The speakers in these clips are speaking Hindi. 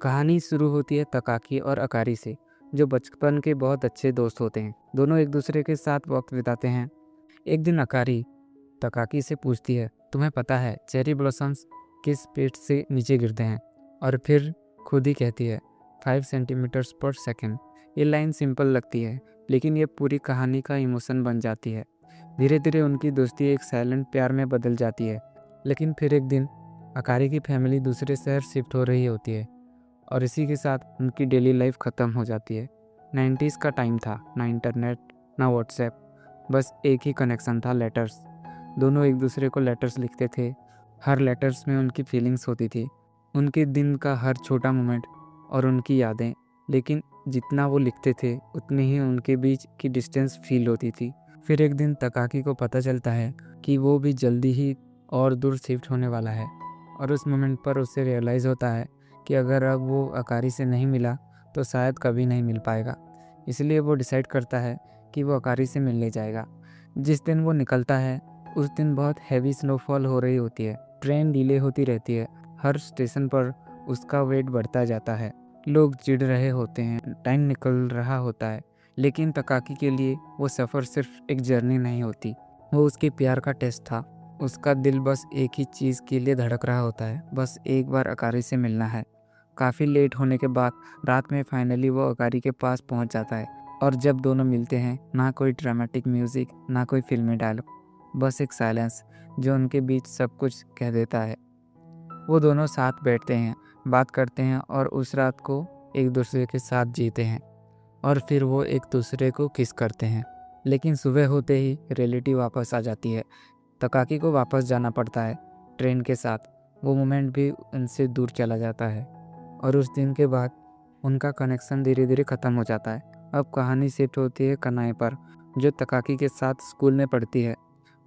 कहानी शुरू होती है तकाकी और अकारी से, जो बचपन के बहुत अच्छे दोस्त होते हैं। दोनों एक दूसरे के साथ वक्त बिताते हैं। एक दिन अकारी तकाकी से पूछती है, तुम्हें पता है चेरी ब्लॉसम्स किस पेड़ से नीचे गिरते हैं? और फिर खुद ही कहती है 5 सेंटीमीटर्स पर सेकेंड। ये लाइन सिंपल लगती है, लेकिन ये पूरी कहानी का इमोशन बन जाती है। धीरे धीरे उनकी दोस्ती एक साइलेंट प्यार में बदल जाती है। लेकिन फिर एक दिन अकारी की फैमिली दूसरे शहर शिफ्ट हो रही होती है और इसी के साथ उनकी डेली लाइफ ख़त्म हो जाती है। 90s का टाइम था, ना इंटरनेट ना व्हाट्सएप, बस एक ही कनेक्शन था, लेटर्स। दोनों एक दूसरे को लेटर्स लिखते थे। हर लेटर्स में उनकी फीलिंग्स होती थी, उनके दिन का हर छोटा मोमेंट और उनकी यादें। लेकिन जितना वो लिखते थे उतनी ही उनके बीच की डिस्टेंस फील होती थी। फिर एक दिन तकाकी को पता चलता है कि वो भी जल्दी ही और दूर शिफ्ट होने वाला है, और उस मोमेंट पर उसे रियलाइज़ होता है कि अगर अब वो अकारी से नहीं मिला तो शायद कभी नहीं मिल पाएगा। इसलिए वो डिसाइड करता है कि वो अकारी से मिलने जाएगा। जिस दिन वो निकलता है उस दिन बहुत हैवी स्नोफॉल हो रही होती है। ट्रेन डिले होती रहती है। हर स्टेशन पर उसका वेट बढ़ता जाता है। लोग चिढ़ रहे होते हैं, टाइम निकल रहा होता है। लेकिन तकाकी के लिए वो सफ़र सिर्फ एक जर्नी नहीं होती, वो उसके प्यार का टेस्ट था। उसका दिल बस एक ही चीज़ के लिए धड़क रहा होता है, बस एक बार अकारी से मिलना है। काफ़ी लेट होने के बाद रात में फाइनली वो अकारी के पास पहुंच जाता है, और जब दोनों मिलते हैं, ना कोई ड्रामेटिक म्यूज़िक ना कोई फिल्मी डायलॉग, बस एक साइलेंस जो उनके बीच सब कुछ कह देता है। वो दोनों साथ बैठते हैं, बात करते हैं और उस रात को एक दूसरे के साथ जीते हैं। और फिर वो एक दूसरे को किस करते हैं। लेकिन सुबह होते ही रियलिटी वापस आ जाती है। तकाकी को वापस जाना पड़ता है ट्रेन के साथ। वो मोमेंट भी उनसे दूर चला जाता है, और उस दिन के बाद उनका कनेक्शन धीरे धीरे ख़त्म हो जाता है। अब कहानी शिफ्ट होती है कनाए पर, जो तकाकी के साथ स्कूल में पढ़ती है।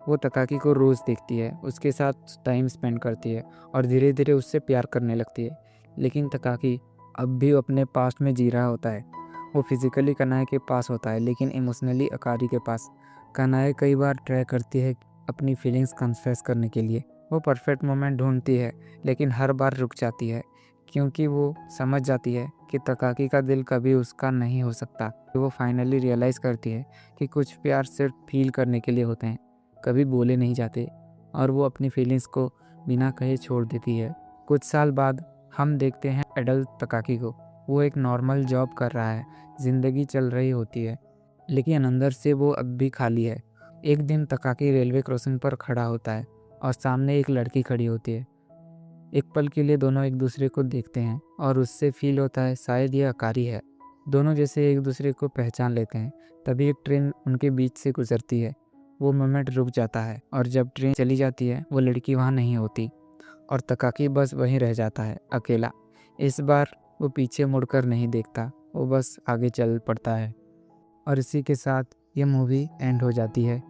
वो तकाकी को रोज़ देखती है, उसके साथ टाइम स्पेंड करती है और धीरे धीरे उससे प्यार करने लगती है। लेकिन तकाकी अब भी अपने पास्ट में जी रहा होता है। वो फिज़िकली कनाए के पास होता है, लेकिन इमोशनली अकारी के पास। कनाए कई बार ट्राई करती है अपनी फीलिंग्स कन्फेस करने के लिए। वो परफेक्ट मोमेंट ढूंढती है, लेकिन हर बार रुक जाती है, क्योंकि वो समझ जाती है कि तकाकी का दिल कभी उसका नहीं हो सकता। वो फाइनली रियलाइज़ करती है कि कुछ प्यार सिर्फ फील करने के लिए होते हैं, कभी बोले नहीं जाते, और वो अपनी फीलिंग्स को बिना कहे छोड़ देती है। कुछ साल बाद हम देखते हैं एडल्ट तकाकी को। वो एक नॉर्मल जॉब कर रहा है, ज़िंदगी चल रही होती है, लेकिन अंदर से वो अब भी खाली है। एक दिन तकाकी रेलवे क्रॉसिंग पर खड़ा होता है और सामने एक लड़की खड़ी होती है। एक पल के लिए दोनों एक दूसरे को देखते हैं और उससे फील होता है शायद ये अकारी है। दोनों जैसे एक दूसरे को पहचान लेते हैं। तभी एक ट्रेन उनके बीच से गुजरती है। वो मोमेंट रुक जाता है, और जब ट्रेन चली जाती है वो लड़की वहाँ नहीं होती, और तकाकी बस वहीं रह जाता है अकेला। इस बार वो पीछे मुड़कर नहीं देखता, वो बस आगे चल पड़ता है। और इसी के साथ ये मूवी एंड हो जाती है।